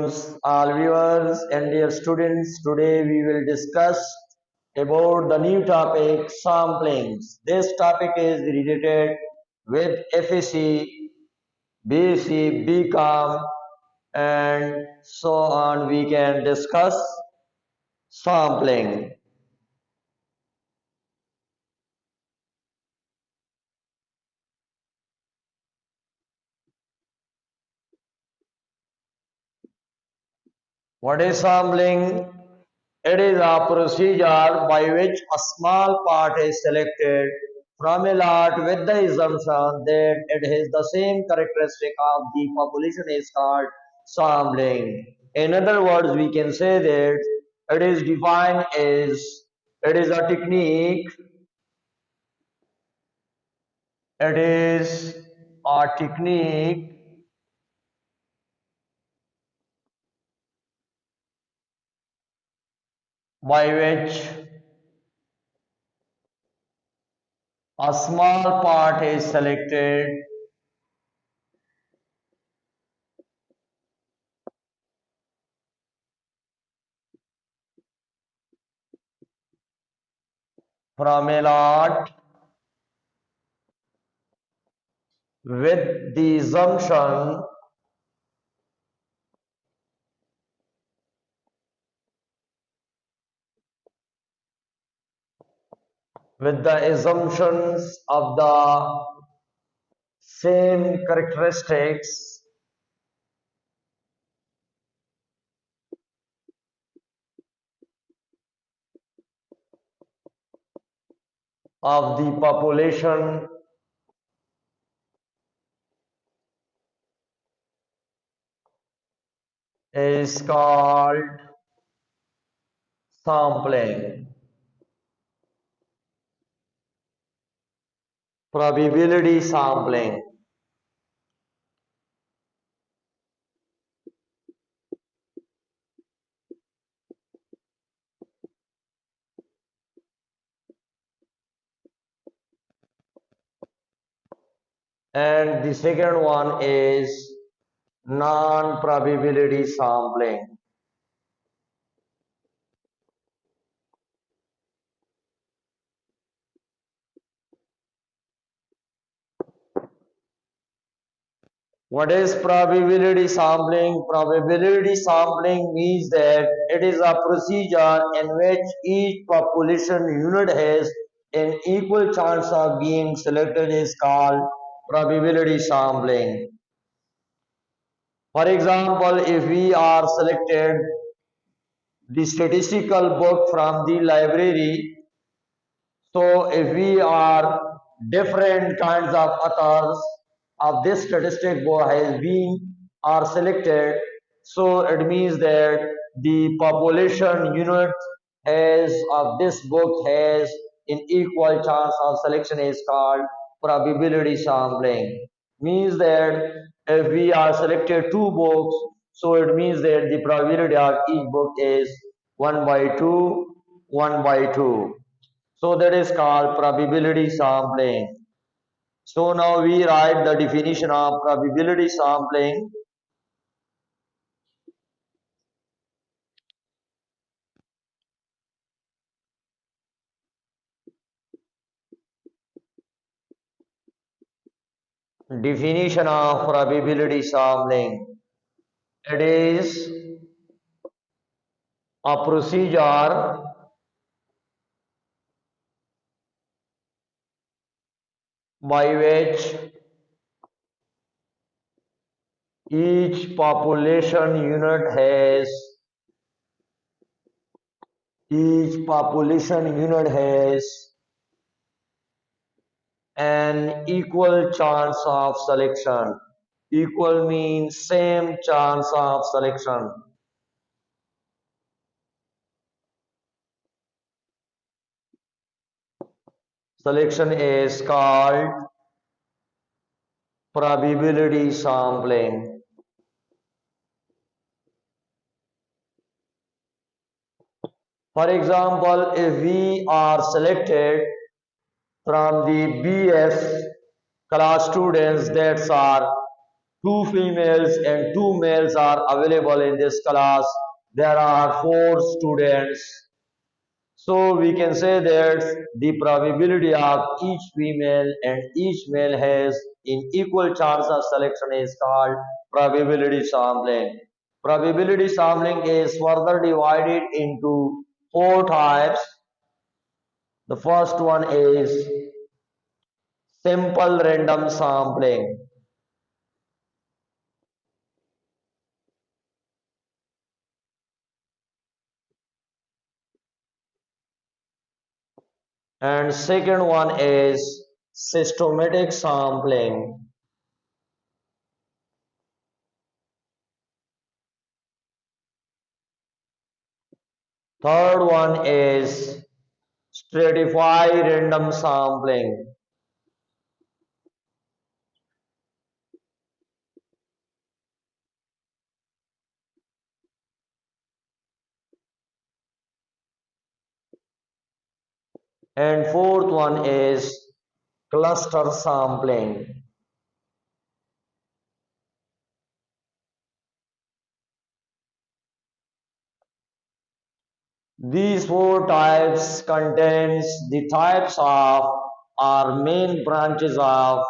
Greetings, all viewers and dear students. Today we will discuss about the new topic samplings. This topic is related with F.Sc, B.Sc, B.Com, and so on. We can discuss sampling. What is sampling? It is a procedure by which a small part is selected from a lot with the assumption that it has the same characteristic of the population is called sampling. In other words, we can say that it is defined as it is a technique, it is a technique by which a small part is selected from a lot with the assumption with the assumptions of the same characteristics of the population is called sampling. Probability sampling. And the second one is non-probability sampling. What is probability sampling? Probability sampling means that it is a procedure in which each population unit has an equal chance of being selected is called probability sampling. For example, if we are selected the statistical book from the library, so if we are different kinds of authors of this statistic book has been are selected, so it means that the population unit has of this book has an equal chance of selection is called probability sampling. Means that if we are selected two books, so it means that the probability of each book is 1 by 2, 1 by 2. So that is called probability sampling. So now we write the definition of probability sampling. Definition of probability sampling. It is a procedure by which each population unit has an equal chance of selection. Equal means same chance of selection. Selection is called probability sampling. For example, if we are selected from the BS class students that are two females and two males are available in this class. There are four students. So we can say that the probability of each female and each male has in equal chance of selection is called probability sampling. Probability sampling is further divided into four types. The first one is simple random sampling. And second one is systematic sampling. Third one is stratified random sampling. And fourth one is cluster sampling. These four types contains the types of or main branches of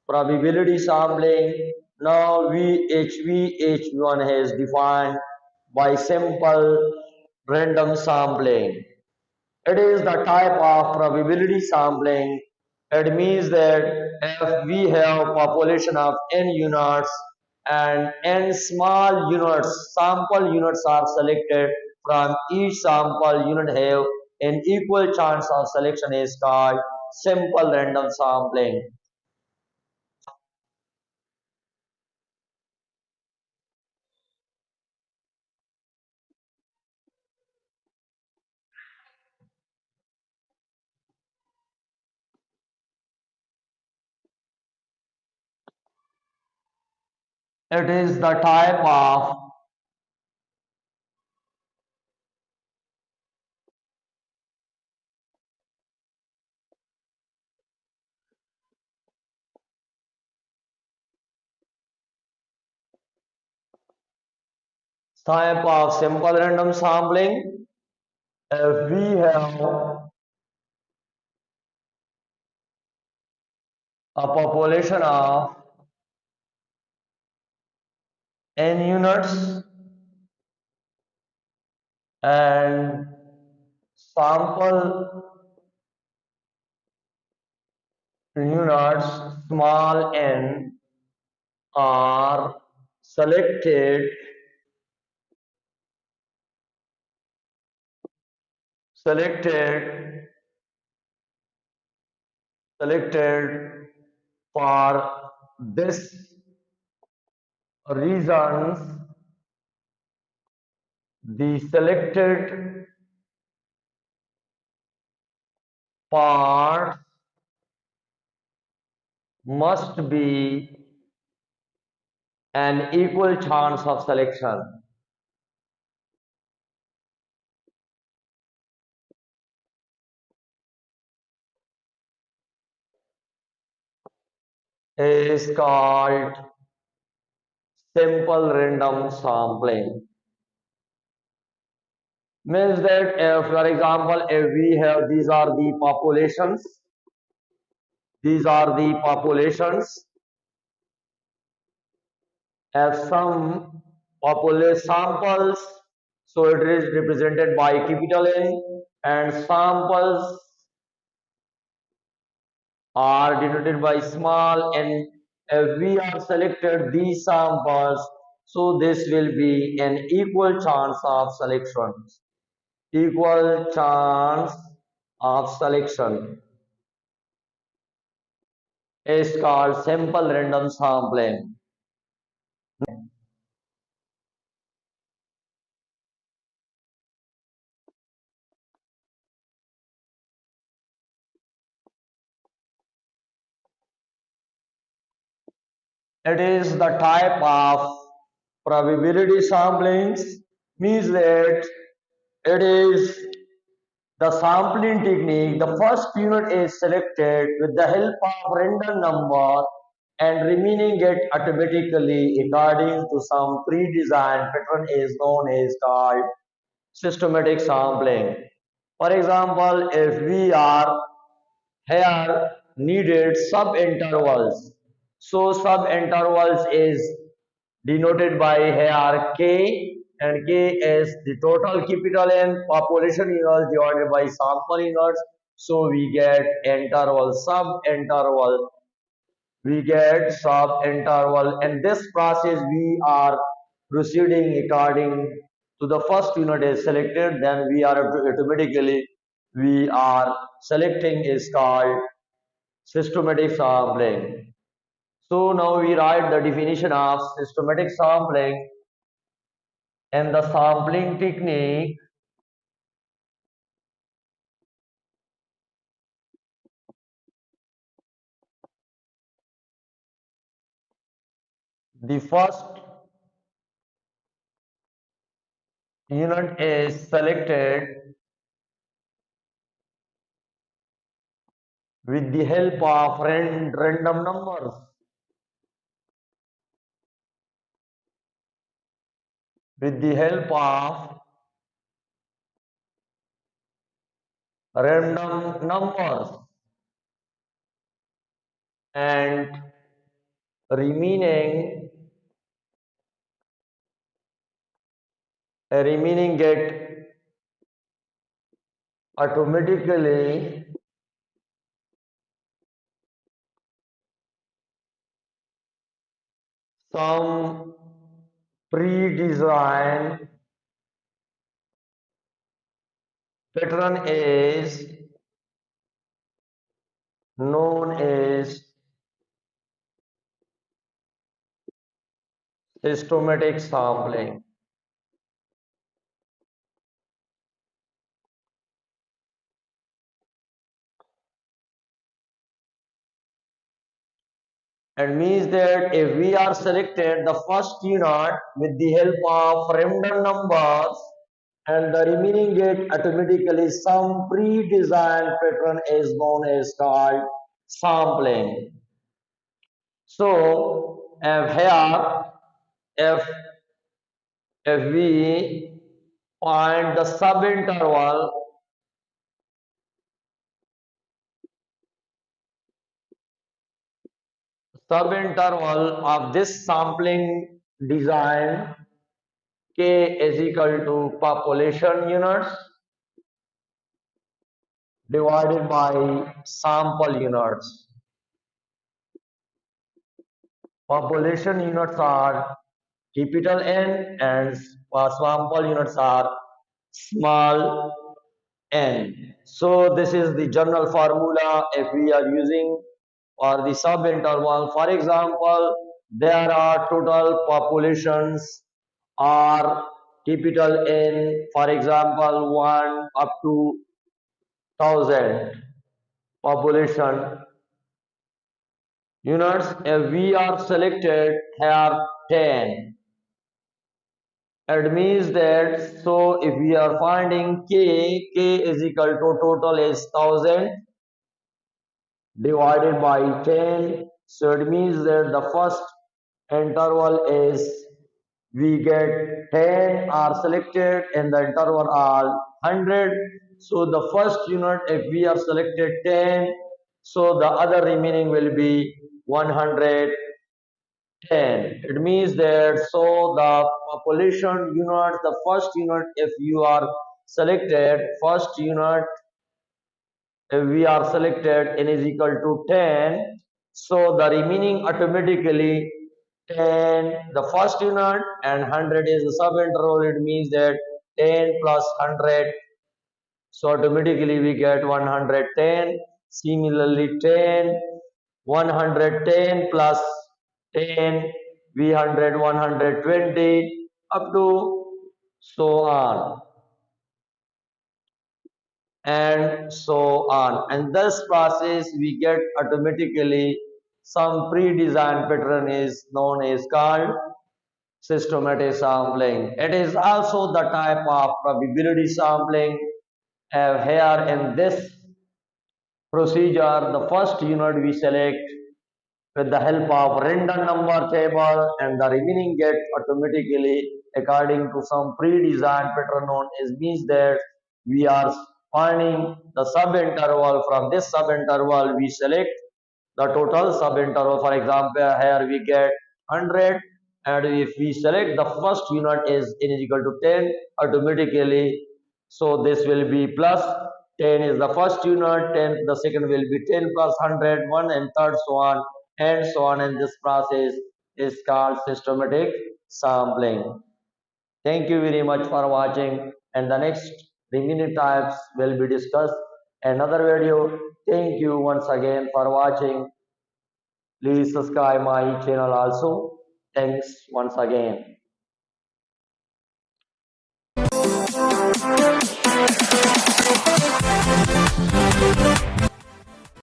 probability sampling. Now VHV1 has defined by simple random sampling. It is the type of probability sampling. It means that if we have population of n units and n small units, sample units are selected from each sample unit have an equal chance of selection is called simple random sampling. It is the type of simple random sampling. If we have a population of n units and sample units small n are selected selected selected for this reasons. The selected part must be an equal chance of selection is called simple random sampling. Means that if, for example, if we have these are the populations, if some population samples, so it is represented by capital N, and samples are denoted by small n. If we are selected these samples, so this will be an equal chance of selection. Equal chance of selection is called simple random sampling. It is the type of probability samplings, means that it is the sampling technique. The first unit is selected with the help of random number and remaining get automatically according to some pre-designed pattern is known as called systematic sampling. For example, if we are here needed sub-intervals, so sub-intervals is denoted by here K, and K is the total capital N population units divided by sample units. So we get interval, sub-interval, we get sub-interval. And this process we are proceeding according to the first unit is selected, then we are automatically we are selecting is called systematic sampling. So now we write the definition of systematic sampling. And the sampling technique, the first unit is selected with the help of random numbers. With the help of random numbers and remaining remaining get automatically some pre-designed pattern is known as systematic sampling. And means that if we are selected the first unit with the help of random numbers and the remaining get automatically some pre-designed pattern is known as called sampling. So if if we find the subinterval of this sampling design, K is equal to population units divided by sample units. Population units are capital N and sample units are small n. So this is the general formula if we are using for the subinterval. For example, there are total populations are capital N, for example 1 up to 1000 population units. If we are selected here 10, it means that, so if we are finding K is equal to total is 1000 divided by 10. So it means that the first interval is we get 10 are selected and the interval are 100. So the first unit if we are selected 10, so the other remaining will be 110. It means that, so the population unit, the first unit if you are selected first unit, if we are selected n is equal to 10, so the remaining automatically 10 the first unit and 100 is the sub interval. It means that 10 plus 100, so automatically we get 110. Similarly 10 110 plus 10 v100 120 up to so on and so on. And this process we get automatically some pre-designed pattern is known as called systematic sampling. It is also the type of probability sampling. Here in this procedure, the first unit we select with the help of random number table, and the remaining get automatically according to some pre-designed pattern known as means that we are finding the sub-interval. From this sub-interval we select the total sub-interval. For example, here we get 100, and if we select the first unit is n is equal to 10 automatically, so this will be plus 10 is the first unit, 10 the second will be 10 plus 100, 1 and third, so on and so on, and this process is called systematic sampling. Thank you very much for watching, and the next remaining types will be discussed another video. Thank you once again for watching. Please subscribe my channel also. Thanks once again.